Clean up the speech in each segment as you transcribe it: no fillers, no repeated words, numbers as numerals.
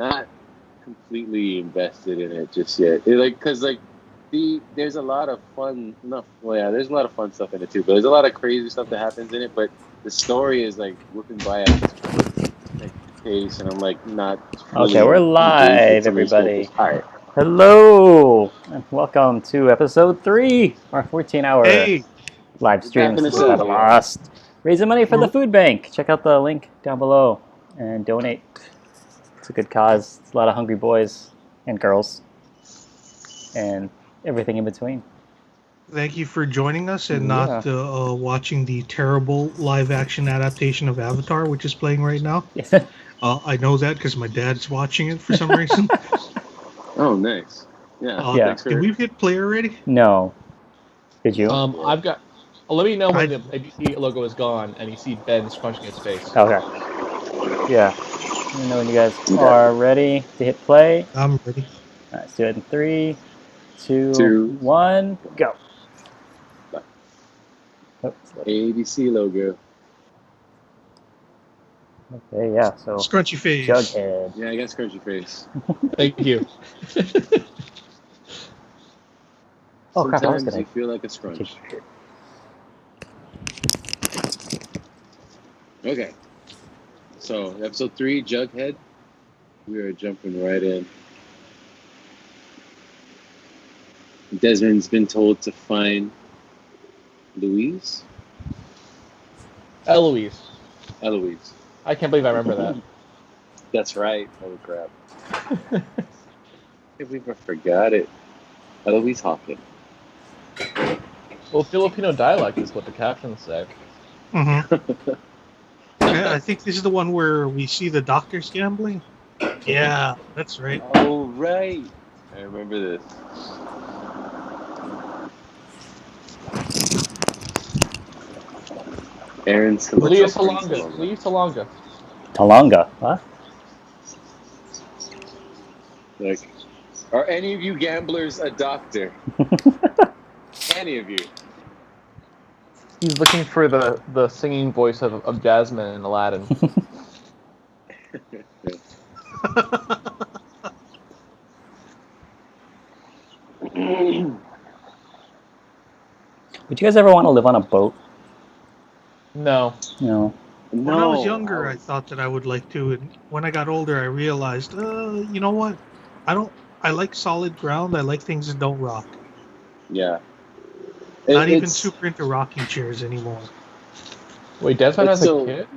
not completely invested in it just yet. Cause there's a lot of fun. No, well, yeah, there's a lot of fun stuff in it too. But there's a lot of crazy stuff that happens in it. But the story is like whipping by at this quick like pace, and I'm like not fully Okay, we're engaged with live, some of these everybody. characters. All right. Hello, and welcome to episode 3, our 14-hour Hey, live We're stream wrapping since this up. Battle Lost. Raising money for the food bank. Check out the link down below and donate. It's a good cause. It's a lot of hungry boys and girls and everything in between. thank you for joining us and Yeah. not watching the terrible live-action adaptation of Avatar, which is playing right now. I know that because my dad's watching it for some reason. Oh, nice. Yeah. Yeah. Thanks for. Did we hit play already? No. Did you? I've got. Let me know when I- the ABC logo is gone and you see Ben scrunching his face. Okay. Yeah. Let me know when you guys Okay. are ready to hit play. I'm ready. All right, let's do it in 3, 2, Two. 1, go. Bye. Oh, ABC logo. okay, yeah, so Scrunchy face. Jughead. Yeah, I got scrunchy face. Thank you. Oh, crap, I was Sometimes gonna you feel like a scrunch. take it. Okay. So, episode 3, Jughead. We are jumping right in. Desmond's been told to find Louise? Eloise. Eloise. I can't believe I remember that. That's right. Holy crap. I can't believe I forgot it. Eloise Hawkins. Well, Filipino dialect is what the captions say. Mm-hmm. I think this is the one where we see the doctors gambling. Yeah, that's right. Oh, right. I remember this. Aaron's Leah Salonga. Leah Salonga. Talonga, huh? Like, are any of you gamblers a doctor? Any of you? He's looking for the singing voice of Jasmine in Aladdin. Would you guys ever want to live on a boat? No. No. When I was younger, I thought that I would like to, and when I got older, I realized, you know what? I like solid ground. I like things that don't rock. Yeah. Not even super into rocking chairs anymore. Wait, Desmond has a kid?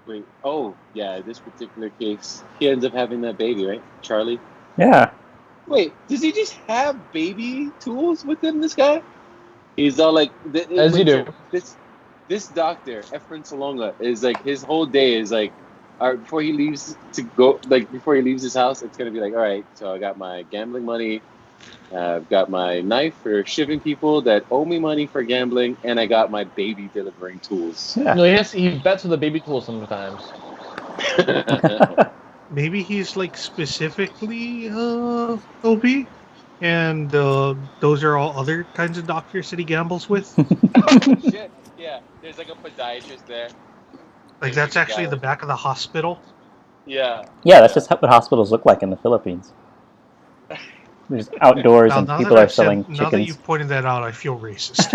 Wait, oh, yeah, this particular case, he ends up having that baby, right? Charlie? Yeah. Wait, does he just have baby tools with him, this guy? He's all like... As you do. This doctor, Efren Salonga, is like, his whole day is like, all right, before he leaves to go, like, before he leaves his house, it's going to be like, all right, so I got my gambling money, I've got my knife for shipping people that owe me money for gambling, and I got my baby delivering tools. Yeah. No, he bets with the baby tools sometimes. Maybe he's like specifically OP, and those are all other kinds of doctors that he gambles with. Oh, shit. Yeah, there's like a podiatrist there. Like that's actually the back of the hospital. Yeah. Yeah, that's just what hospitals look like in the Philippines. They're just outdoors and people are selling chickens. Now that you've pointed that out, I feel racist.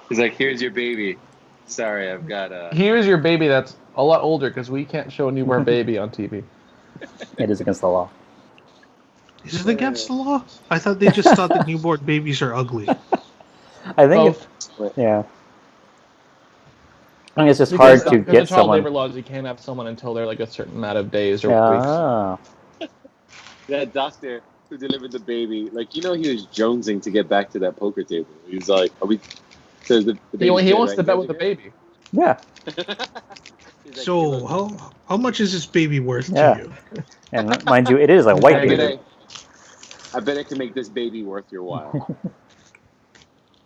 He's like, here's your baby. Sorry, I've got a... Here's your baby that's a lot older because we can't show a newborn baby on TV. It is against the law. Is it against the law? I thought they just thought that newborn babies are ugly. I think yeah. I think it's just hard to get the child someone. labor laws, you can't have someone until they're like a certain amount of days or weeks. That doctor who delivered the baby, like, you know, he was jonesing to get back to that poker table. He was like, are we... So the He wants to bet with the baby. Yeah. So how much is this baby worth Yeah. to you? And mind you, it is a white baby. I bet I can make this baby worth your while.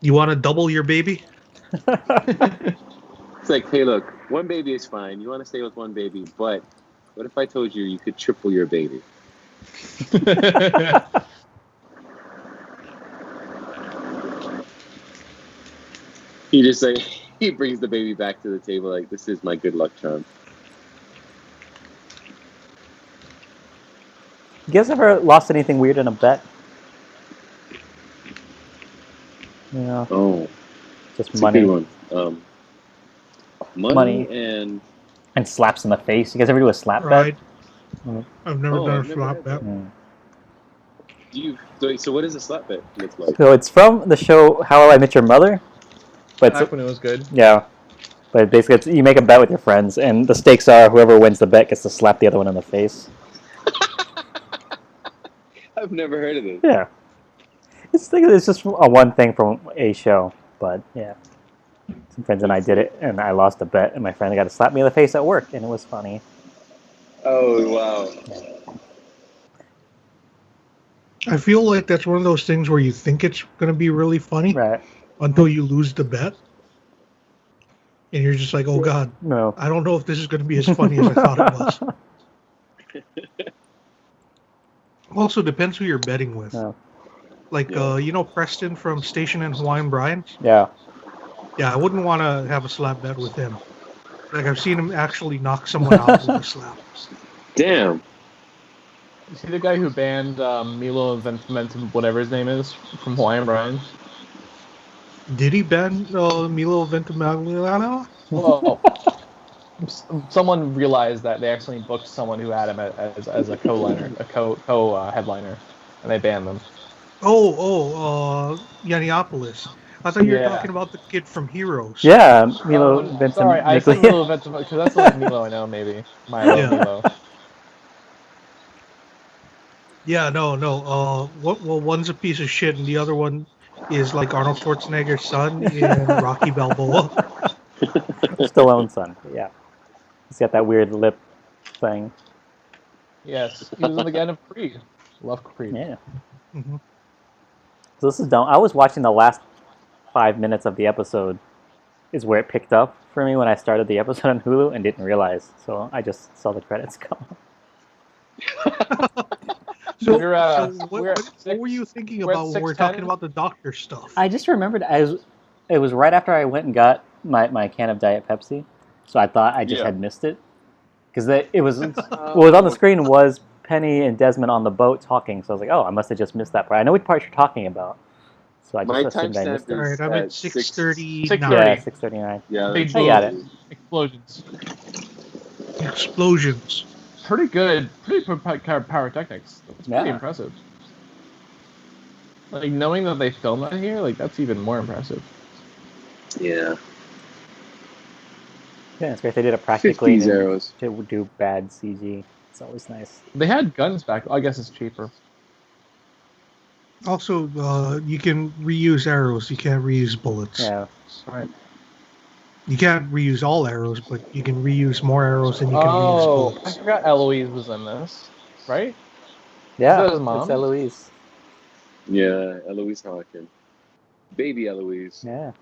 You want to double your baby? It's like, hey, look, one baby is fine. You want to stay with one baby, but what if I told you could triple your baby? He just like, He brings the baby back to the table like, this is my good luck charm. You guys ever lost anything weird in a bet? Yeah, Oh, just it's money. a good one. Money and... And slaps in the face. You guys ever do a slap Right. bet? I've never done a I've never flop had bet. that. So what does a slap bet look like? So it's from the show How I Met Your Mother. But Back when it was good. yeah. But basically, you make a bet with your friends, and the stakes are whoever wins the bet gets to slap the other one in the face. I've never heard of this. Yeah. It's just a one thing from a show. But yeah. Some friends and I did it, and I lost a bet, and my friend got to slap me in the face at work, and it was funny. Oh, wow. I feel like that's one of those things where you think it's going to be really funny Right. until you lose the bet. And you're just like, oh, God, No. I don't know if this is going to be as funny as I thought it was. Also, depends who you're betting with. No. Like, you know Preston from Station and Hawaiian Brian? Yeah. Yeah, I wouldn't want to have a slap bet with him. Like, I've seen him actually knock someone out with a slap. Damn. You see the guy who banned Milo Ventimiglia, whatever his name is, from Hawaiian Brian? Did he ban Milo Ventimiglia? Well, someone realized that they actually booked someone who had him as a co-liner, headliner, and they banned them. Yanniopoulos. I thought you were Yeah. talking about the kid from Heroes. Yeah, Milo Vincent. Sorry, I said Milo Ventimiglia because that's the only Milo I know, maybe. Milo. Yeah, no. Well, one's a piece of shit, and the other one is like Arnold Schwarzenegger's son in Rocky Balboa. Stallone's son. Yeah, he's got that weird lip thing. Yes, he was in the end of Creed. Love Creed. Yeah. Mm-hmm. So this is dumb. I was watching the last 5 minutes of the episode. Is where it picked up for me when I started the episode on Hulu and didn't realize. So I just saw the credits come. So, what what were you thinking we're at about when we're 6:10? talking about the doctor stuff? I just remembered it was right after I went and got my can of Diet Pepsi, so I thought I just had missed it because it was what was on the screen was Penny and Desmond on the boat talking. So I was like, oh, I must have just missed that part. I know which part you're talking about, so I just assumed I missed it. All right, I'm at 6:39. 6:30. Yeah, 6:39. Yeah, Big I got it. Explosions. Explosions. Pretty good. Pretty pyrotechnics. It's pretty Yeah. impressive. Like, knowing that they filmed that here, like, that's even more impressive. Yeah. Yeah, it's great they did it practically 50 arrows. to do bad CG. It's always nice. They had guns back. I guess it's cheaper. Also, you can reuse arrows. You can't reuse bullets. Yeah. Right. You can't reuse all arrows, but you can reuse more arrows than you can reuse Oh, I bullets. forgot Eloise was in this. Right? Yeah, Is that his mom? it's Eloise. Yeah, Eloise Hawkins. Baby Eloise. Yeah.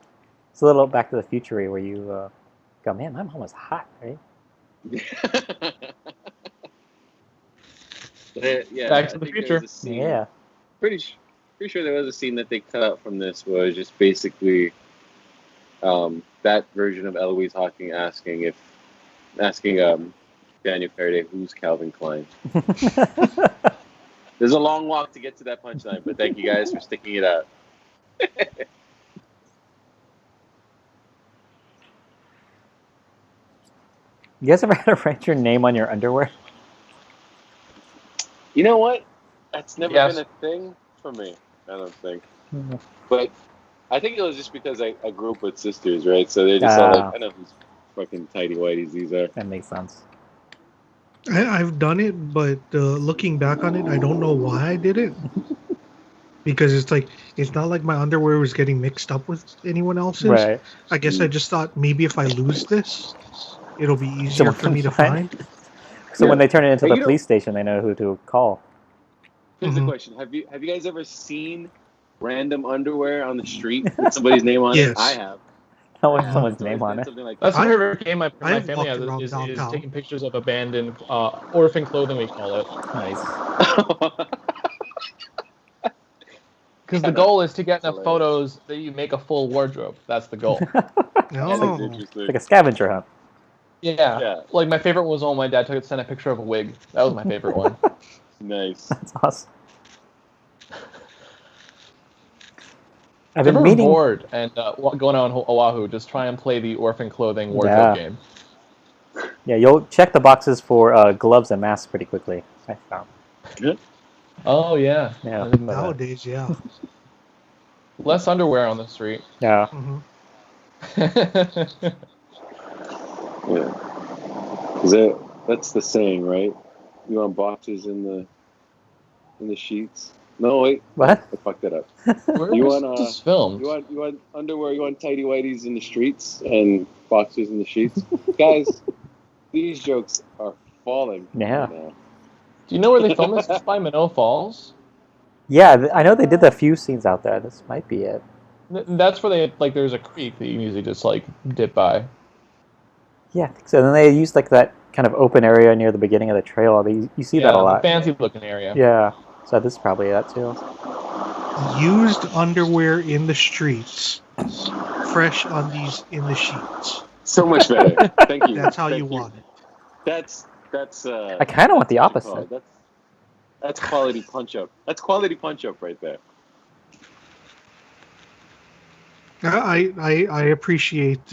It's a little Back to the Future where you go, man, my mom was hot, right? Yeah, Back to I the think Future. there was a scene- Yeah. Pretty sure there was a scene that they cut out from this where it was just basically that version of Eloise Hawking asking Daniel Faraday who's Calvin Klein. There's a long walk to get to that punchline, but thank you guys for sticking it out. You guys ever had to write your name on your underwear? You know what? That's never Yes. been a thing for me, I don't think. Mm-hmm. But I think it was just because I grew up with sisters, right? So they're just all like, I know who's fucking tidy whities these are. That makes sense. I've done it, but looking back on it, I don't know why I did it. Because it's not like my underwear was getting mixed up with anyone else's. Right. I guess I just thought maybe if I lose this, it'll be easier Someone for me can to find. So when Yeah. they turn it into Hey, the you know- police station, they know who to call. Here's Mhm. the question: Have you guys ever seen random underwear on the street with somebody's name on Yes. it? I have. That was Yeah, someone's it's always name on been it. something like That's that. my favorite game my I've family walked has around is downtown. taking pictures of abandoned orphan clothing, we call it. Nice. Because the Kinda. goal is to get enough Hilarious. photos that you make a full wardrobe. That's the goal. That's No. interesting. Like a scavenger hunt. Yeah. Yeah. Like my favorite was when my dad sent a picture of a wig. That was my favorite one. Nice. That's awesome. I've If you're been ever meaning. bored and going on Oahu, just try and play the orphan clothing wardrobe game. Yeah, you'll check the boxes for gloves and masks pretty quickly. I found. Oh yeah. Yeah. I didn't know that. Nowadays, yeah. Less underwear on the street. Yeah. Hmm. Yeah. That's the saying, right? You want boxes in the sheets? No, wait. What? I fucked that up. Where You was want this filmed? You want underwear? You want tidy whities in the streets and boxers in the sheets? Guys, these jokes are falling. Yeah. Right now. Do you know where they filmed this? It's by Minot Falls. Yeah, I know they did a few scenes out there. This might be it. That's where they like. There's a creek that you can usually just like dip by. Yeah, I think so. And then they used like that kind of open area near the beginning of the trail. You see that a the lot. fancy looking area. Yeah. So this is probably that too. Used underwear in the streets. Fresh undies in the sheets. So much better. Thank you. That's how Thank you want it. That's. I kind of want the what's it opposite. called? That's quality punch up. That's quality punch up right there. I appreciate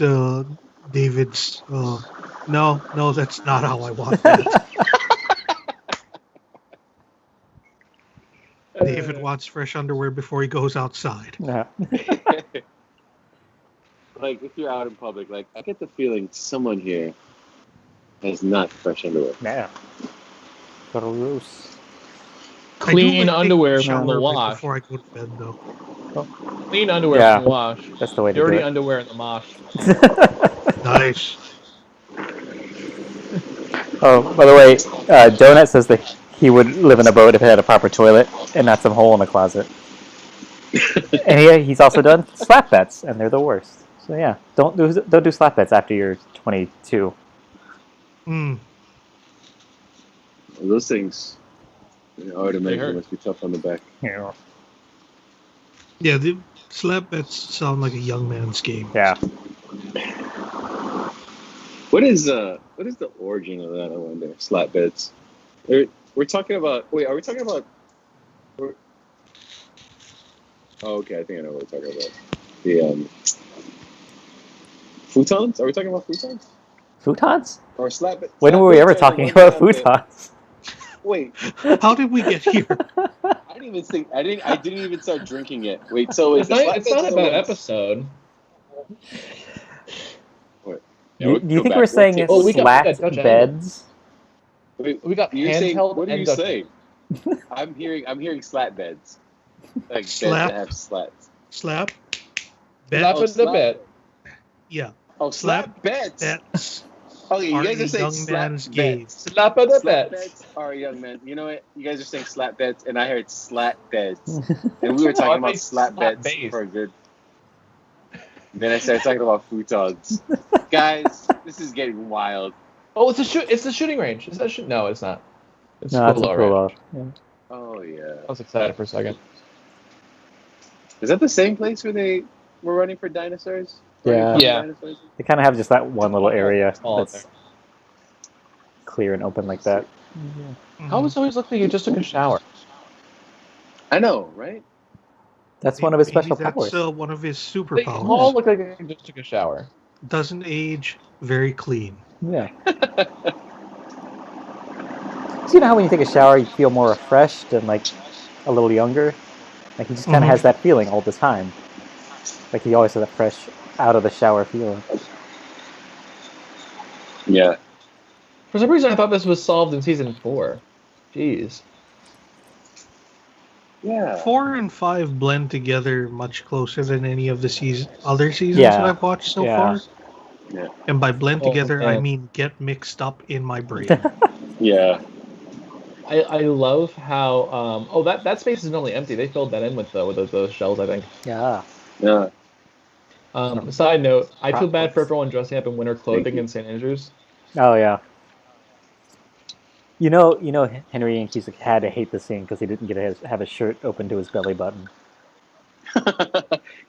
David's. No, that's not how I want that. David wants fresh underwear before he goes outside. Yeah. Like if you're out in public, like I get the feeling someone here has not fresh underwear. Yeah. Gross. I do Clean like taking underwear a from shower the right wash. before I go to bed, though. Clean underwear Yeah. from the wash. That's the way to do Dirty it. underwear in the mosh. Nice. Oh, by the way, Donut says that he would live in a boat if it had a proper toilet and not some hole in the closet. And he's also done slap bets, and they're the worst. So yeah, don't do slap bets after you're 22. Those things, I would They imagine hurt. must be tough on the back. Yeah. Yeah, the slap bets sound like a young man's game. Yeah. What is the origin of that? I wonder. Slap beds. We're talking about. Wait, are we talking about? Oh, okay. I think I know what we're talking about. The futons. Are we talking about futons Futons? or slap beds? When were we ever talking about futons? Wait, How did we get here? I didn't even think. I didn't even start drinking yet. Wait, so is It's the not, slap it's beds not a the bad ones- episode. What? Do Yeah, you go think back. we're saying We'll it's take- we got slat Dutch angle. beds? Wait, We got you're saying, handheld what are and you Dutch saying? I'm hearing slat beds. Like Slap. beds that have slats. Slap? Slap Bet? it a bit. Yeah. Oh, slap beds. Bets Okay, you are guys a are saying young slap man's beds. game. Slap it a Slap bit. beds are a young man. You know what? You guys are saying slap beds, and I heard slat beds. And we were talking about slap beds base. for a good. Then I started talking about futons. Guys, this is getting wild. Oh, it's the shooting range. Is that no, it's not. It's No, that's a Kulo, right? cool. Yeah. Oh yeah. I was excited for a second. Is that the same place where they were running for dinosaurs? Yeah. Running from Yeah. dinosaurs? They kind of have just that one little area Small out that's clear and open like that. Mm-hmm. I always looked like you just took a shower. I know, right? That's one of his Maybe special that's powers. One of his They superpowers. all look like they just took a shower. Doesn't age, very clean. Yeah. So you know how when you take a shower, you feel more refreshed and like a little younger? Like he just kind of has that feeling all the time. Like he always has that fresh, out of the shower feeling. Yeah. For some reason, I thought this was solved in season 4. Jeez. Yeah. 4 and 5 blend together much closer than any of the other seasons Yeah. that I've watched so Yeah. far. Yeah. And by blend Oh, together, I yeah. mean get mixed up in my brain. Yeah. I love how that space is normally empty. They filled that in with those shells, I think. Yeah. Yeah. Side note, I feel bad for everyone dressing up in winter clothing you. in St. Andrews. Oh yeah. You know, Henry Yankees had to hate the scene because he didn't get to have his shirt open to his belly button.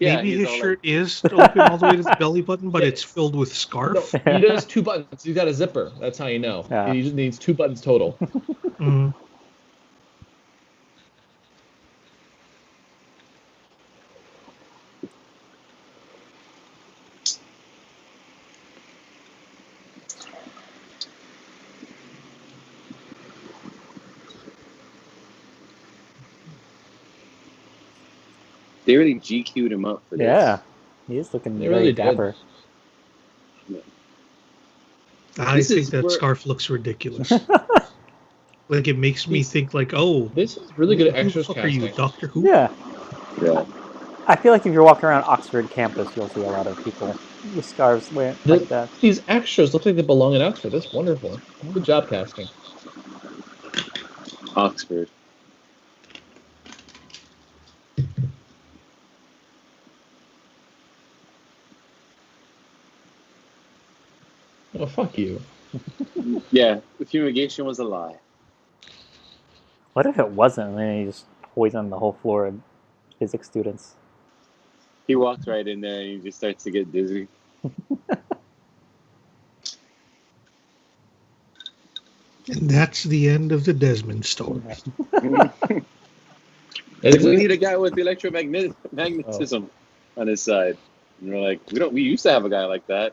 Yeah, Maybe he's his all shirt is open all the way to the belly button, but it's filled with No, scarf. he does 2 buttons. He's got a zipper. That's how you know. Yeah. He just needs 2 buttons total. Mm. They really GQ'd him up for this. Yeah, he is looking They very really did. dapper. I This think is that where- scarf looks ridiculous. Like it makes me think like, oh, This is really good who the extras fuck are you, casting. Doctor Who? Yeah, Yeah. I feel like if you're walking around Oxford campus, you'll see a lot of people with scarves wearing like that. These extras look like they belong in Oxford. That's wonderful. Good job casting. Oxford. Oh, fuck you. Yeah, the fumigation was a lie. What if it wasn't? And then he just poisoned the whole floor of physics students. He walks right in there and he just starts to get dizzy. And that's the end of the Desmond story. Is We it? need a guy with magnetism on his side. And we're like, we used to have a guy like that.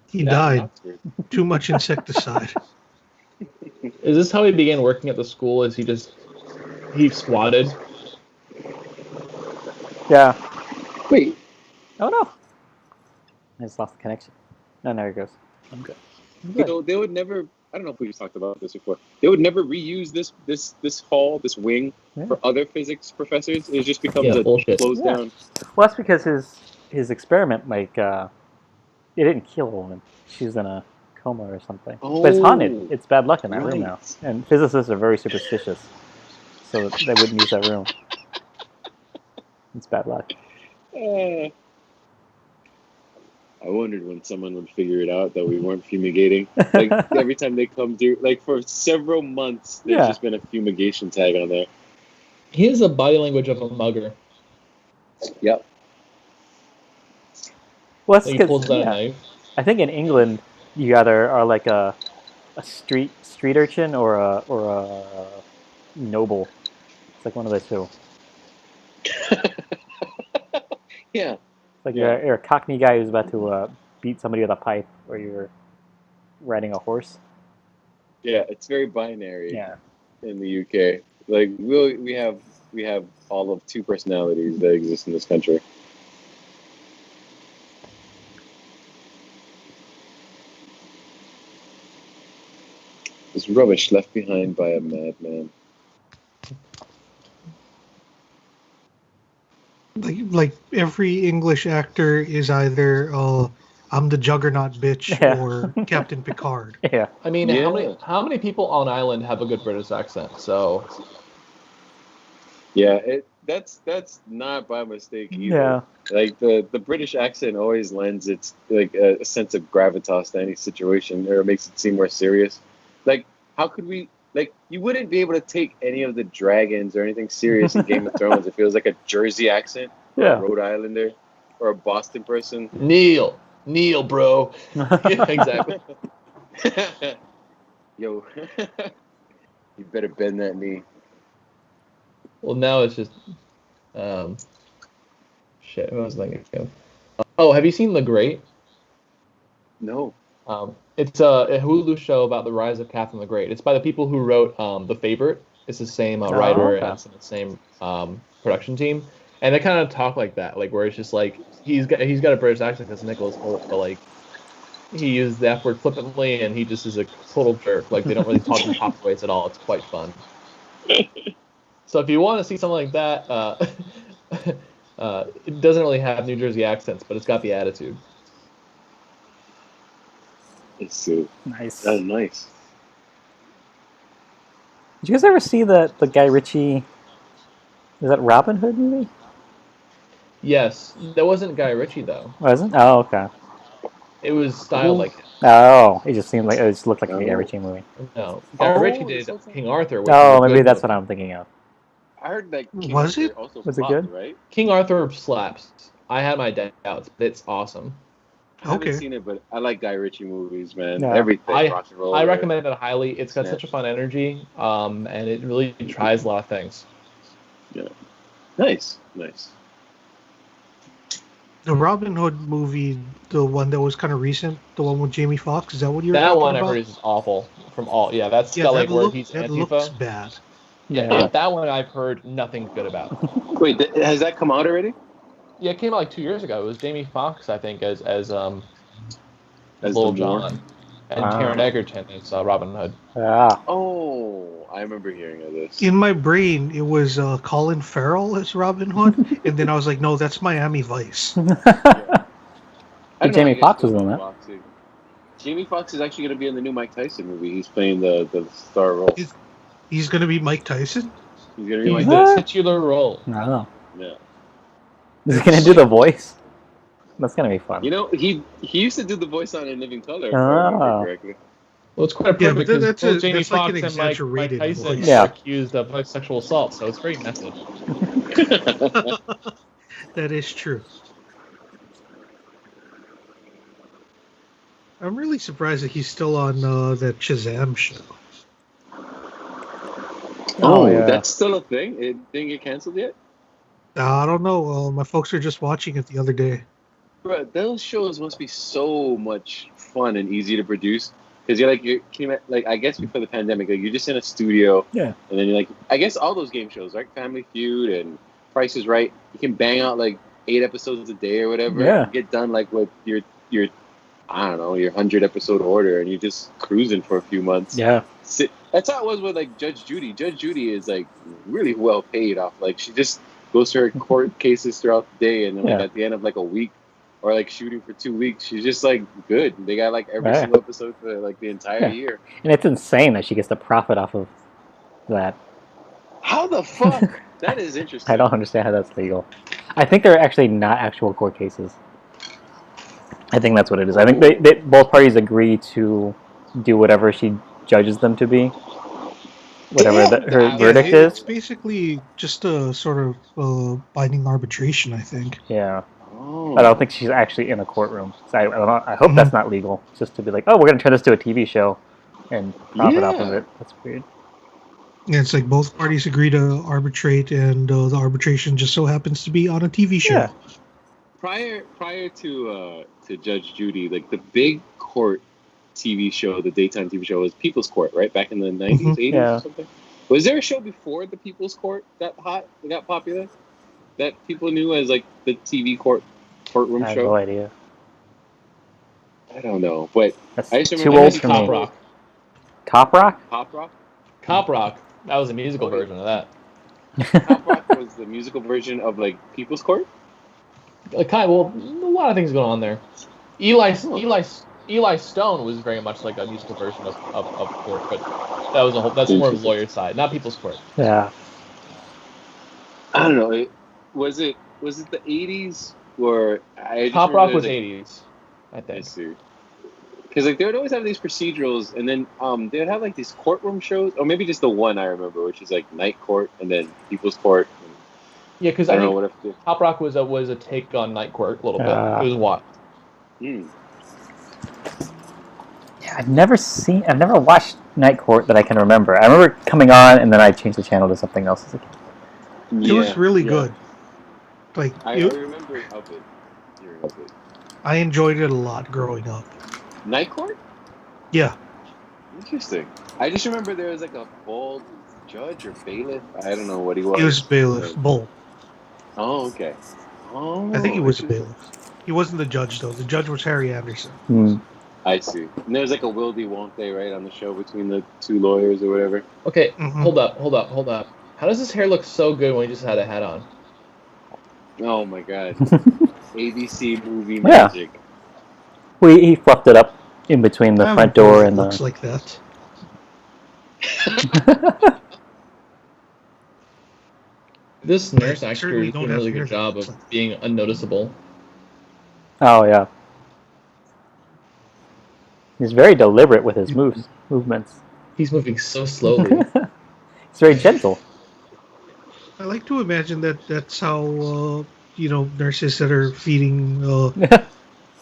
He Down in died. Oxford. Too much insecticide. Is this how he began working at the school? Is he squatted? Yeah. Wait, Oh no! I just lost the connection. No, there it goes. I'm good. I'm good. they would never. I don't know if we've talked about this before. They would never reuse this hall, this wing Yeah. for other physics professors. It just becomes Yeah, a bullshit. closed Yeah. down. Well, that's because his experiment, like, it didn't kill him. She was in a coma or something. But it's haunted. It's bad luck in that room now. Right. And physicists are very superstitious, so they wouldn't use that room. It's bad luck. I wondered when someone would figure it out that we weren't fumigating. Like every time they come through, like for several months, there's Yeah. just been a fumigation tag on there. He has the body language of a mugger. Yep. Well, that's Like he 'cause, pulls out a yeah. knife. I think in England, you either are like a street urchin or a noble. It's like one of the two. Yeah. It's like Yeah. you're a Cockney guy who's about to beat somebody with a pipe, or you're riding a horse. Yeah. It's very binary Yeah. in the UK. Like we have all of 2 personalities that exist in this country. This rubbish left behind by a madman. Like every English actor is either I'm the Juggernaut bitch Yeah. or Captain Picard. Yeah. I mean, Yeah. how many people on island have a good British accent? So Yeah, that's not by mistake either. Yeah. Like the British accent always lends its like a sense of gravitas to any situation, or it makes it seem more serious. Like how could we? Like you wouldn't be able to take any of the dragons or anything serious in Game of Thrones if it was like a Jersey accent, or Yeah. a Rhode Islander, or a Boston person. Neil, bro. Yeah, exactly. Yo, you better bend that knee. Well, now it's just shit. What was I thinking of? Oh, have you seen The Great? No. It's a Hulu show about the rise of Catherine the Great. It's by the people who wrote The Favorite. It's the same writer okay. and it's in the same production team, and they kind of talk like that, like where it's just like he's got a British accent because Nicholas Hoult, but like he used the F word flippantly, and he just is a total jerk. Like they don't really talk in proper ways at all. It's quite fun. So if you want to see something like that, it doesn't really have New Jersey accents, but it's got the attitude. It's Nice. that's nice. Did you guys ever see the Guy Ritchie? Is that Robin Hood movie? Yes, that wasn't Guy Ritchie though. Wasn't? Oh, okay. It was styled like Oh, it just seemed like it just looked like a Guy Oh. Ritchie movie. no. Guy Oh, Ritchie this did whole time. King Arthur. Which Oh, was a maybe good that's movie. what I'm thinking of. I heard that King Was Arthur it? also Was it flopped, good? right? King Arthur slaps. I had my doubts, but it's awesome. I haven't Okay. seen it, but I like Guy Ritchie movies, man. Yeah. Everything, Rock and Roll. I recommend it highly. It's got such a Snatch. fun energy, and it really tries a lot of things. Yeah. Nice. The Robin Hood movie, the one that was kind of recent, the one with Jamie Foxx, is that what you were That talking one I about? heard is awful. That's Yeah, got like where he's that Antifa. looks bad. Yeah, that one I've heard nothing good about. Wait, has that come out already? Yeah, it came out like 2 years ago. It was Jamie Foxx, I think, as As Little the Moor? John, and Wow. Taron Egerton as Robin Hood. Yeah. Oh, I remember hearing of this. In my brain, it was Colin Farrell as Robin Hood, and then I was like, no, that's Miami Vice. I don't know how Jamie you guys Foxx feel was in about boxing. Jamie Foxx is actually going to be in the new Mike Tyson movie. He's playing the star role. He's going to be Mike Tyson? He's going to be He's Mike the Tyson. titular role. Oh. Yeah. Is he gonna do the voice? That's gonna be fun. You know, he used to do the voice on In Living Color, if I Oh. remember correctly. Well, it's quite Yeah, appropriate but because both Jamie that's like Foxx an and Mike exaggerated Tyson voice. Yeah. are accused of sexual assault, so it's very messy. That is true. I'm really surprised that he's still on that Shazam show. Oh, yeah. that's still a thing? It didn't get canceled yet? I don't know. My folks are just watching it the other day. Bro, those shows must be so much fun and easy to produce. Because I guess before the pandemic, like, you're just in a studio. Yeah. And then you're like, I guess all those game shows, right? Family Feud and Price is Right. You can bang out like 8 episodes a day or whatever. Yeah. And get done like with your I don't know, your 100 episode order, and you're just cruising for a few months. Yeah. That's how it was with like Judge Judy. Judge Judy is like really well paid off. Like she just goes to her court cases throughout the day, and then like Yeah. at the end of like a week or like shooting for 2 weeks, she's just like good. They got like every Right. single episode for like the entire Yeah. year. And it's insane that she gets to profit off of that. How the fuck? That is interesting. I don't understand how that's legal. I think they're actually not actual court cases. I think that's what it is. I think they both parties agree to do whatever she judges them to be. Whatever her verdict It's is. basically just a sort of binding arbitration, I think. Yeah. Oh. I don't think she's actually in a courtroom. So I hope that's not legal. Just to be like, oh, we're going to turn this to a TV show and profit off of Yeah. it. That's weird. Yeah, it's like both parties agree to arbitrate, and the arbitration just so happens to be on a TV show. Yeah. Prior to Judge Judy, like the big court TV show, the daytime TV show was People's Court, right? Back in the 90s, 80s Yeah. or something. Was there a show before the People's Court got popular? That people knew as like the TV courtroom I have show? no idea. I don't know. But That's I just too remember old this for Cop me. Rock. Cop Rock? Pop Rock? Cop Rock. That was a musical Okay. version of that. Pop Rock was the musical version of like People's Court? A lot of things going on there. Eli Stone was very much like a musical version of Court, but that's more of the lawyer side, not People's Court. Yeah. I don't know. Was it the 80s or Cop Rock was like, 80s, I I think. see. Because like they would always have these procedurals, and then they would have like these courtroom shows, or maybe just the one I remember, which is like Night Court and then People's Court. Yeah, because I I don't know think what if Cop Rock was a take on Night Court a little bit. It was what? Hmm. Yeah, I've never watched Night Court that I can remember. I remember coming on and then I changed the channel to something else as a kid. It was really good. Like I remember of it. Hearing of it. I enjoyed it a lot growing up. Night Court? Yeah. Interesting. I just remember there was like a bald judge or bailiff. I don't know what he was. He was bailiff. Bull. Oh, okay. Oh, I think he was a interesting. bailiff. He wasn't the judge, though. The judge was Harry Anderson. Hmm. I see. And there's like a will they, won't they, right, on the show between the two lawyers or whatever. Okay, Mhm. hold up. How does his hair look so good when he just had a hat on? Oh my god. ABC movie Yeah. magic. He fluffed it up in between the I have front a boy door that and looks the. like that. This nurse I actor certainly is don't doing a have really hair good job that of looks like being unnoticeable. Oh yeah. He's very deliberate with his movements. He's moving so slowly. He's very gentle. I like to imagine that that's how nurses that are feeding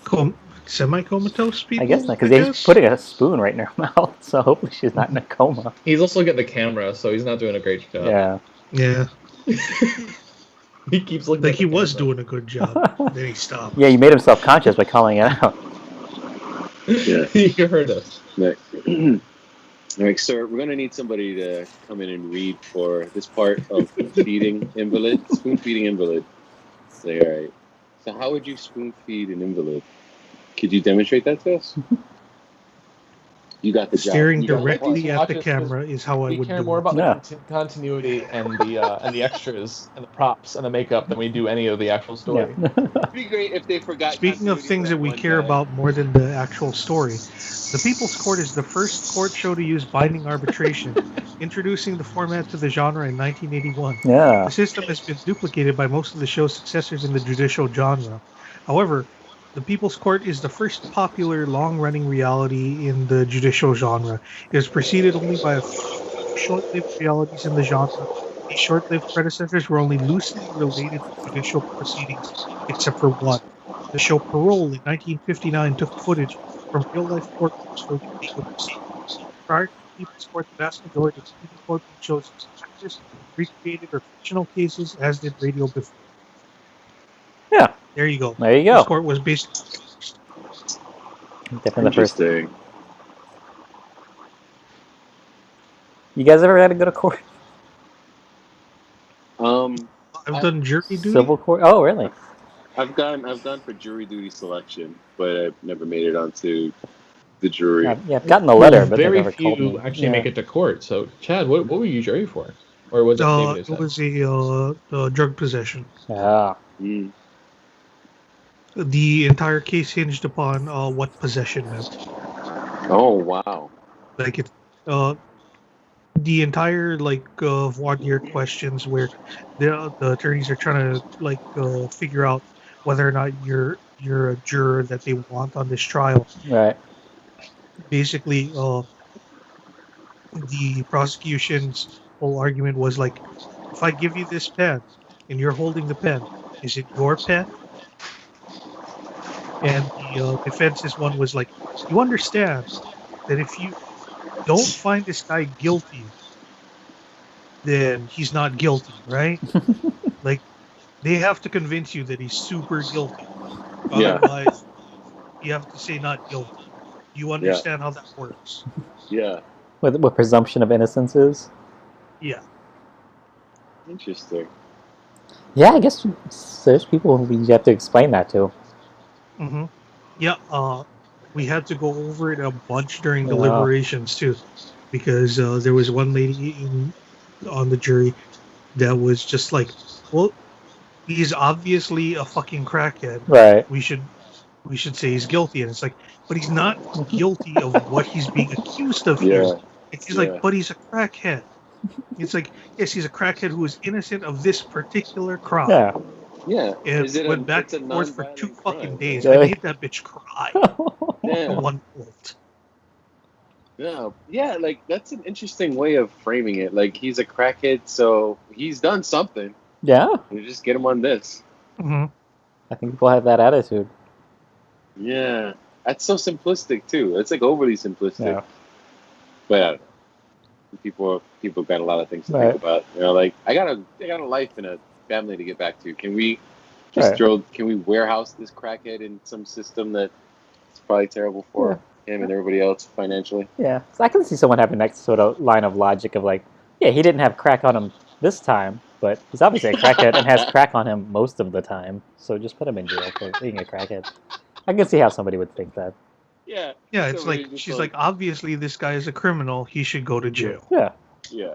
com- semi-comatose I guess people. not, I because he's guess. putting a spoon right in her mouth, so hopefully she's not in a coma. He's also getting the camera, so he's not doing a great job. Yeah. Yeah, He keeps looking like at the he was camera. doing a good job, then he stopped. Yeah, you made him self-conscious by calling it out. Yeah. You heard us. Like, like, sir, we're gonna need somebody to come in and read for this part of feeding invalid, spoon feeding invalid. Say, all right. So, how would you spoon feed an invalid? Could you demonstrate that to us? You got the job. Staring You got the part. directly at Watch the this, 'cause camera is how I We would care do more it. about Yeah. the continuity and the extras and the props and the makeup than we do any of the actual story. Yeah. It'd be great if they forgot. Speaking of continuity things for that we one care guy. about more than the actual story, the People's Court is the first court show to use binding arbitration, introducing the format to the genre in 1981. Yeah. The system has been duplicated by most of the show's successors in the judicial genre. However, the People's Court is the first popular long-running reality in the judicial genre. It was preceded only by a few short-lived realities in the genre. These short-lived predecessors were only loosely related to judicial proceedings, except for one. The show Parole in 1959 took footage from real-life courtrooms for legal proceedings. Prior to the People's Court, the vast majority of TV courtroom shows used actors, recreated or fictional cases, as did radio before. Yeah. There you go. There you People's go. Court was basically Definitely the first. Interesting. You guys ever had to go to court? I've done jury duty. Civil court? Oh, really? I've gone for jury duty selection, but I've never made it onto the jury. Yeah, I've gotten the letter, but they've very never called me. few actually Yeah. make it to court. So, Chad, what were you jury for, or was it David? It was a drug possession. Yeah. Mm. The entire case hinged upon what possession meant. Oh wow! Like it, the entire voir dire questions where the attorneys are trying to figure out whether or not you're a juror that they want on this trial. Right. Basically, the prosecution's whole argument was like, if I give you this pen and you're holding the pen, is it your pen? And the defense's one was like, you understand that if you don't find this guy guilty, then he's not guilty, right? Like, they have to convince you that he's super guilty. Yeah. Otherwise, you have to say not guilty. You understand how that works? Yeah. What presumption of innocence is? Yeah. Interesting. Yeah, I guess there's people who you have to explain that to. Mm-hmm. Yeah. We had to go over it a bunch during Yeah. deliberations too, because there was one lady on the jury that was just like, well, he's obviously a fucking crackhead. Right. We should say he's guilty. And it's like, but he's not guilty of what he's being accused of here. Yeah. And he's like, but he's a crackhead. It's like, yes, he's a crackhead who is innocent of this particular crime. Yeah. Yeah. And Is it it went back it's a and forth for 2 non-violent fucking crime? days. Yeah. I made that bitch cry Yeah. at one point. Yeah. Yeah. Like that's an interesting way of framing it. Like he's a crackhead, so he's done something. Yeah. You just get him on this. Mm-hmm. I think people have that attitude. Yeah. That's so simplistic too. It's like overly simplistic. Yeah. But I don't know. People got a lot of things to Right. think about. You know, like I got a life and a family to get back to. Can we just Right. can we warehouse this crackhead in some system that's probably terrible for him and everybody else financially? Yeah. So I can see someone having that sort of line of logic of like, yeah, he didn't have crack on him this time, but he's obviously a crackhead and has crack on him most of the time. So just put him in jail for being a crackhead. I can see how somebody would think that. Yeah. Yeah, it's Somebody like, just she's like, obviously this guy is a criminal. He should go to jail. Yeah. yeah.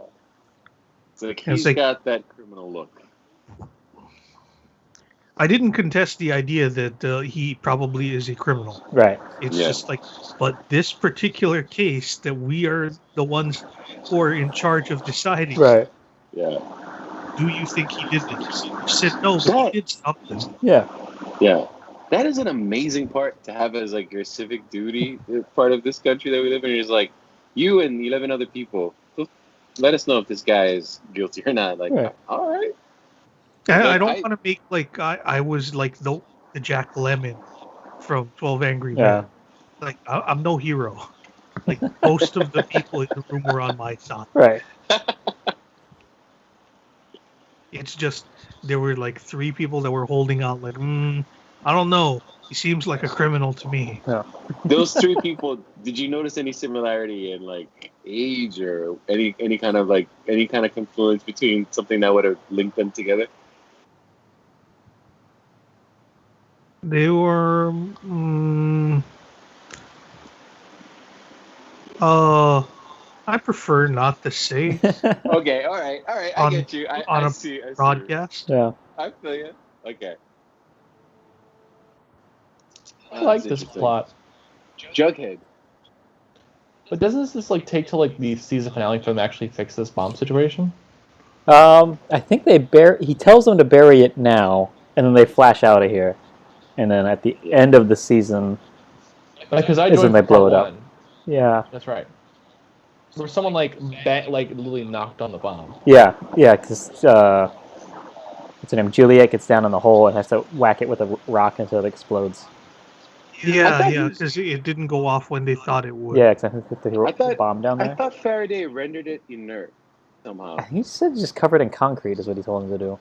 It's like And it's he's like- got that criminal look. I didn't contest the idea that he probably is a criminal. Right. It's Yeah. just like, but this particular case that we are the ones who are in charge of deciding, Right. Yeah. do you think he did this? You said no, but That- he did something. Yeah. Yeah. That is an amazing part to have as like your civic duty part of this country that we live in. Is like you and 11 other people. let us know if this guy is guilty or not. Like, Right. all right. I Like, don't want to make like I was like the Jack Lemmon from 12 Angry Men. Yeah. Like I'm no hero. Like most of the people in the room were on my side. Right. It's just there were like 3 people that were holding out. Like, I don't know. He seems like a criminal to me. Yeah. those 3 people, did you notice any similarity in like age or any kind of confluence between something that would have linked them together? They were. I prefer not to say Okay, all right. I on get you. I a see. broadcast. Yeah. I feel you. Okay. I like That's this interesting. plot. Jughead. But doesn't this like take till like the season finale for them to actually fix this bomb situation? I think he tells them to bury it now, and then they flash out of here. And then at the end of the season, Because I Isn't joined they for blow part it up? 1. yeah, That's right. Where someone like literally knocked on the bomb. yeah, because what's her name? Juliet gets down in the hole and has to whack it with a rock until it explodes. Yeah, thought yeah, because it didn't go off when they thought it would. Yeah, because I think they threw I a thought bomb down I there. thought Faraday rendered it inert I somehow. think he said just covered in concrete is what he told him to do.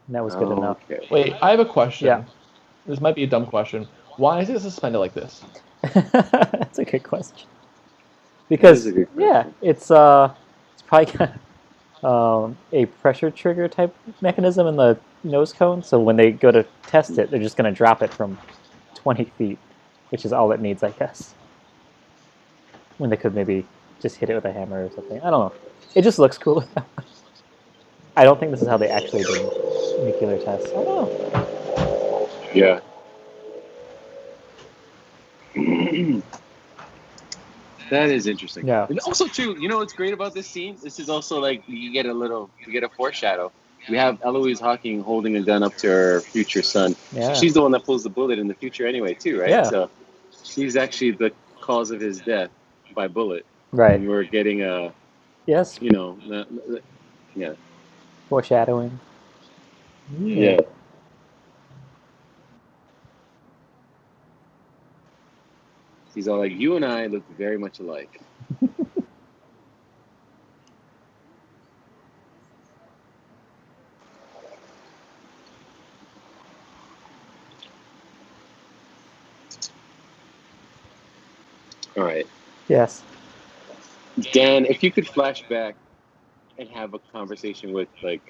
And that was good enough. Okay. Wait, I have a question. Yeah. This might be a dumb question. Why is it suspended like this? That's a good question. That Because is a good yeah, question. it's probably got a pressure trigger type mechanism in the nose cone. So when they go to test it, they're just going to drop it from 20 feet, which is all it needs, I guess. When they could maybe just hit it with a hammer or something. I don't know. It just looks cool. I don't think this is how they actually did nuclear tests. I don't know. Yeah. That is interesting. Yeah. And also, too, you know what's great about this scene? This is also like you get a foreshadow. We have Eloise Hawking holding a gun up to her future son. Yeah. She's the one that pulls the bullet in the future anyway, too, right? Yeah. So she's actually the cause of his death by bullet. Right. And we're getting a, Yes. yeah. Foreshadowing. Yeah. He's all like, you and I look very much alike. All right. Yes. Dan, if you could flash back and have a conversation with like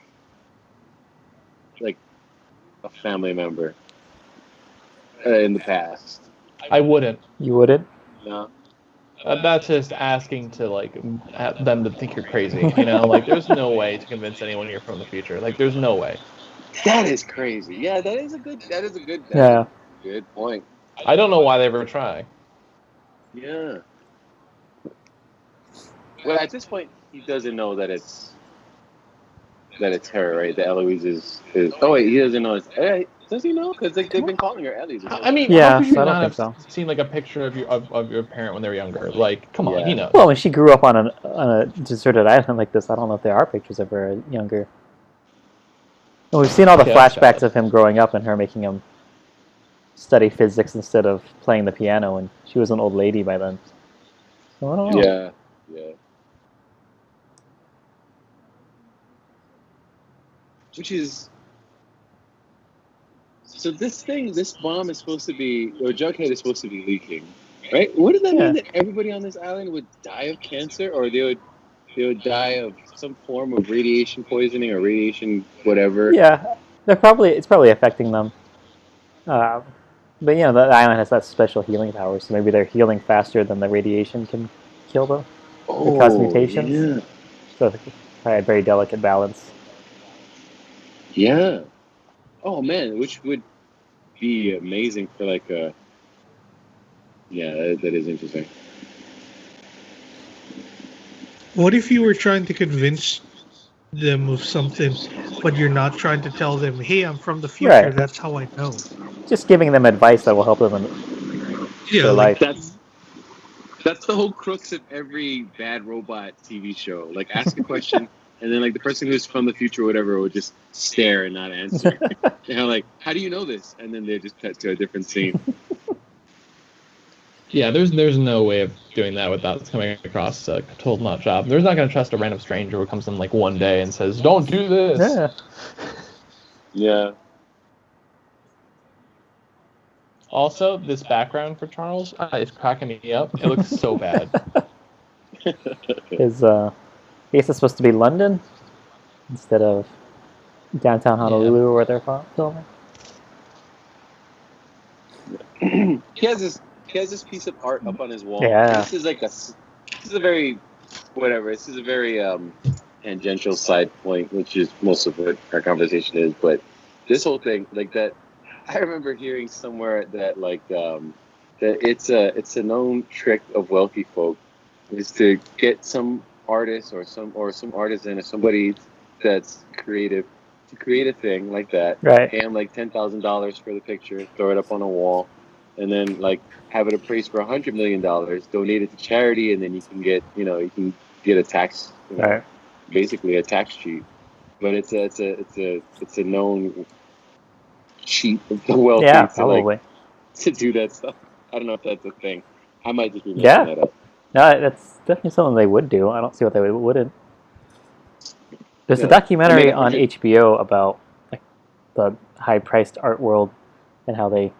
a family member in the past. I wouldn't. You wouldn't? No. That's just asking to like them to think you're crazy. You know, like there's no way to convince anyone you're from the future. Like there's no way. That is crazy. Yeah, that is a good good point. I don't know why they ever try. Yeah. Well, at this point, he doesn't know that it's her, right? That Eloise is. Oh wait, he doesn't know. Does he know? Because they've been calling her Ellie. I mean, Yeah, how could you so I don't not think have so. seen like a picture of your parent when they were younger? Like, come on, Yeah. he knows. Well, when she grew up on a deserted island like this, I don't know if there are pictures of her younger. And we've seen all the Yeah, that's flashbacks valid. of him growing up and her making him study physics instead of playing the piano, and she was an old lady by then. So I don't know. Yeah. Which is. So this bomb is supposed to be, or Jughead is supposed to be leaking, right? What does that mean that everybody on this island would die of cancer, or they would die of some form of radiation poisoning or radiation whatever? Yeah, it's probably affecting them. But the island has that special healing power, so maybe they're healing faster than the radiation can kill them. Or cause mutations. Yeah. So it's probably a very delicate balance. Yeah. Oh man, which would be amazing for like a. Yeah, that is interesting. What if you were trying to convince them of something, but you're not trying to tell them, "Hey, I'm from the future. Right. That's how I know." Just giving them advice that will help them in Yeah, their life. That's That's the whole crux of every bad robot TV show. Like, ask a question, and then like the person who's from the future or whatever will just stare and not answer. They're like, "How do you know this?" And then they just cut to a different scene. Yeah, there's no way of doing that without coming across a total nut job. There's not going to trust a random stranger who comes in like one day and says, "Don't do this." Yeah. Yeah. Also, this background for Charles is cracking me up. It looks so bad. I guess it's supposed to be London instead of downtown Honolulu where they're filming. He has this piece of art up on his wall. Yeah. This is a very tangential side point, which is most of what our conversation is. But this whole thing, like that, I remember hearing somewhere that that it's a known trick of wealthy folk is to get some artist or some artisan or somebody that's creative to create a thing like that. Right. Pay them like $10,000 for the picture, throw it up on a wall, and then like have it appraised for $100 million, donate it to charity, and then you can get a tax, Right. basically a tax cheat. But it's a known cheat of the wealthy Yeah, probably. to do that stuff. I don't know if that's a thing. I might just be making Yeah. that up. No, that's definitely something they would do. I don't see what they wouldn't. There's Yeah. a documentary I on mean, HBO about like the high-priced art world and how they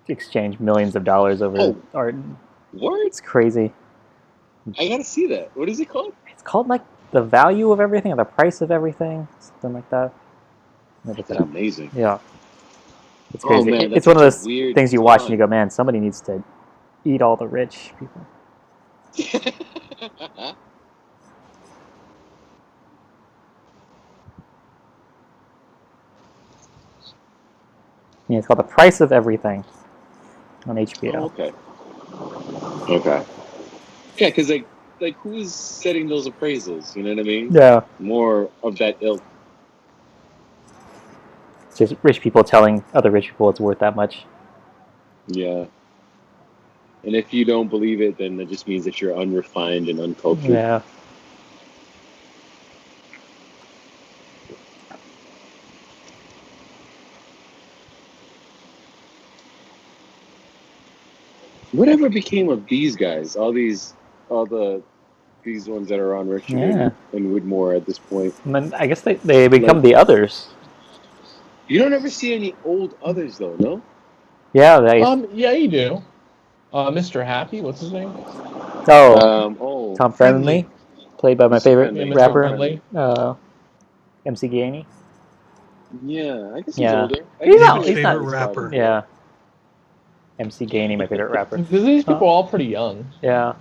exchange millions of dollars over art. What? It's crazy. I gotta see that. What is it called? It's called like the value of everything or the price of everything, something like that. That's amazing. Yeah. It's Oh, crazy. man, It's that's one of such a those weird things you watch and time. you go, man, somebody needs to eat all the rich people. Yeah, it's called The Price of Everything on HBO. Oh, okay. Okay. Yeah, because like who's setting those appraisals? You know what I mean? Yeah. More of that ilk. It's just rich people telling other rich people it's worth that much. Yeah. And if you don't believe it, then that just means that you're unrefined and uncultured. Yeah. Whatever became of these guys? These ones that are on Richard Yeah. and Woodmore at this point. I guess they become the others. You don't ever see any old others though, no? Yeah. Yeah, you do. Mr. Happy, what's his name? Tom Friendly, played by my Mr. favorite Friendly. rapper, Friendly. MC Gainey. Yeah, I guess he's Yeah. older. He's I not- guess he's not- his rapper. father. Yeah. MC Gainey, my favorite rapper. Because these people are all pretty young. Yeah.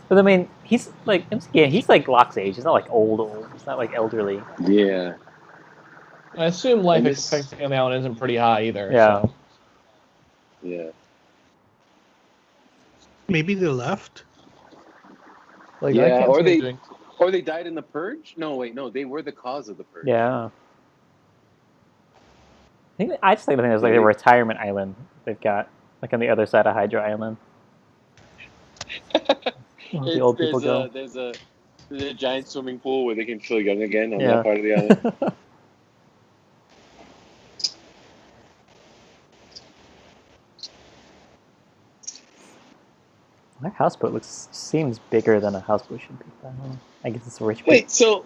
But I mean, he's like MC Gainey. He's like Locke's age. He's not like old. He's not like elderly. Yeah. I assume life And this- expectancy on that one isn't pretty high either. Yeah. So. Yeah. Maybe they left. Like, Yeah, I can't or see they- them doing- Or they died in the purge? No, wait, no, they were the cause of the purge. Yeah. I just think there's like a retirement island they've got, like on the other side of Hydra Island. The old people go. There's a giant swimming pool where they can feel young again on Yeah. that part of the island. My houseboat seems bigger than a houseboat should be. I don't know. I guess it's a rich. Wait, so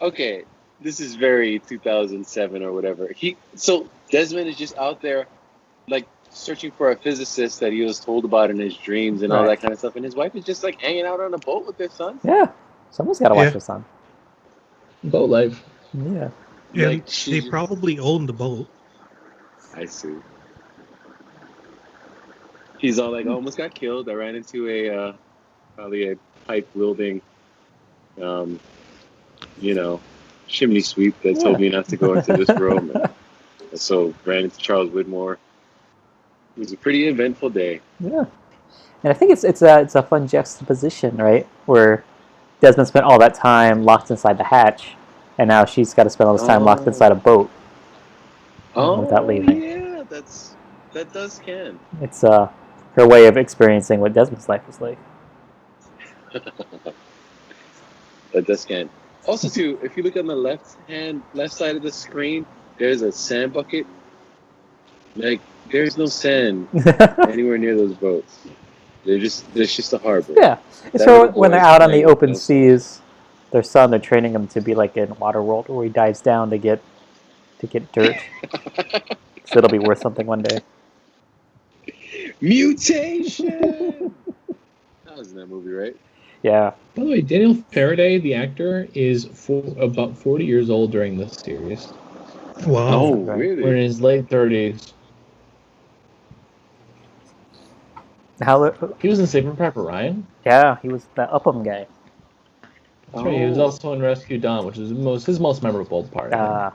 okay, this is very 2007 or whatever. So Desmond is just out there, like searching for a physicist that he was told about in his dreams and all Right. that kind of stuff, and his wife is just like hanging out on a boat with their son. Yeah, someone's got to watch Yeah. the sun. Boat life. Yeah. Yeah, Like, they probably own the boat. I see. He's all like, I almost got killed. I ran into probably a pipe wielding, chimney sweep that told me not to go into this room. And so ran into Charles Widmore. It was a pretty eventful day. Yeah. And I think it's a fun juxtaposition, right? Where Desmond spent all that time locked inside the hatch, and now she's got to spend all this time locked inside a boat. Without leaving. Yeah, that does can. It's her way of experiencing what Desmond's life was like. But this can. Also, too, if you look on the left side of the screen, there's a sand bucket. Like, there's no sand anywhere near those boats. There's just a harbor. Yeah. That So little when they're boy is out on the playing with open no sand. seas, their son, they're training him to be like in Waterworld, where he dives down to get dirt. So it'll be worth something one day. Mutation. That was in that movie, right? Yeah. By the way, Daniel Faraday, the actor, is about 40 years old during this series. Wow. Oh, right. We're in really? his late 30s. He was in Saving Private Ryan. Yeah, he was the Upham guy. That's right. He was also in Rescue Dawn, which is his most memorable part. I think.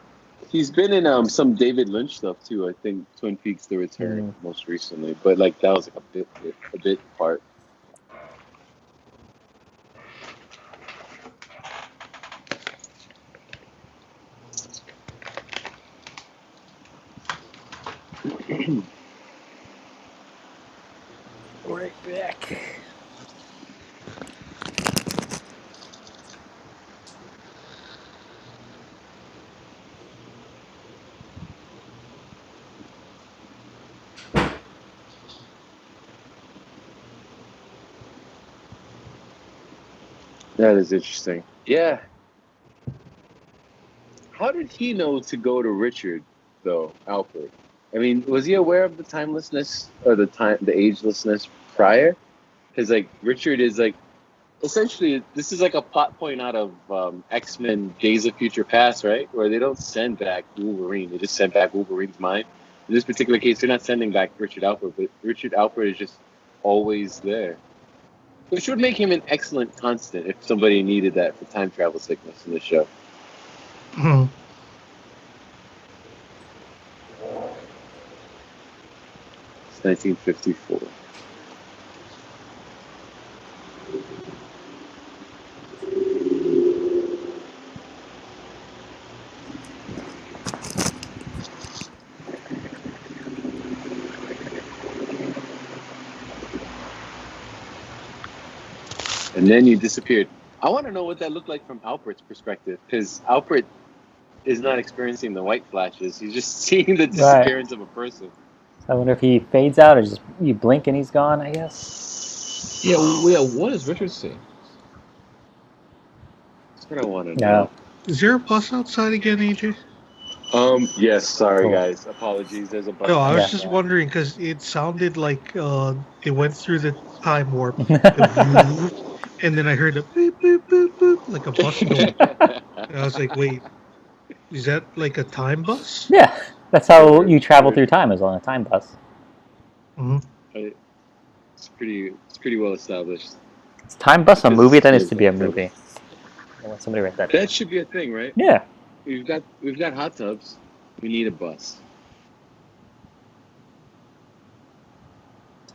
He's been in some David Lynch stuff too. I think Twin Peaks: The Return most recently, but like that was like a bit part. Right back. That is interesting. Yeah. How did he know to go to Richard though, Alfred? I mean, was he aware of the timelessness or the agelessness prior? Because like Richard is like essentially this is like a plot point out of X-Men: Days of Future Past, right? Where they don't send back Wolverine; they just send back Wolverine's mind. In this particular case, they're not sending back Richard Alfred, but Richard Alfred is just always there, which would make him an excellent constant if somebody needed that for time travel sickness in the show. Mhm. It's 1954. And then you disappeared. I want to know what that looked like from Alfred's perspective, because Alfred is not experiencing the white flashes. He's just seeing the disappearance of a person. I wonder if he fades out or just you blink and he's gone, I guess. Yeah, what does Richard see? That's what I want to know. Is there a bus outside again, AJ? Yes, sorry Cool. guys. Apologies. There's a bus. No, I was Yeah. just wondering because it sounded like they went through the time warp, and then I heard a beep, beep, beep, beep, like a bus going. And I was like, wait, is that like a time bus? Yeah, that's how you travel through time, is on a time bus. Mm-hmm. It's pretty well established. Is time bus a Because movie? That it's needs to be a like- movie. I want somebody to write that. That should be a thing, right? Yeah. We've got hot tubs. We need a bus.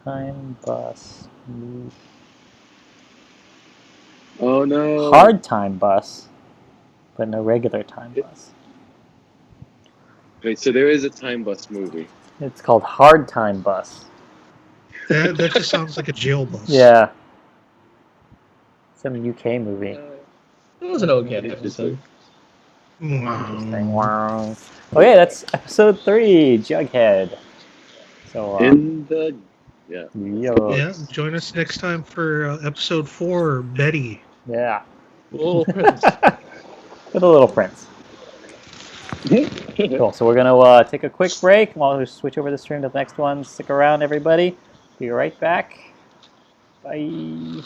Time bus. Oh no. Hard time bus, but no regular time bus. Wait, so there is a time bus movie. It's called Hard Time Bus. That just sounds like a jail bus. Yeah. Some UK movie. It was an okay episode. Interesting. Wow. Okay, that's episode 3, Jughead. So, Yeah. Yeah, join us next time for episode 4, Betty. Yeah. Little Prince. With a little prince. Cool. So we're gonna take a quick break while we switch over the stream to the next one. Stick around, everybody. Be right back. Bye.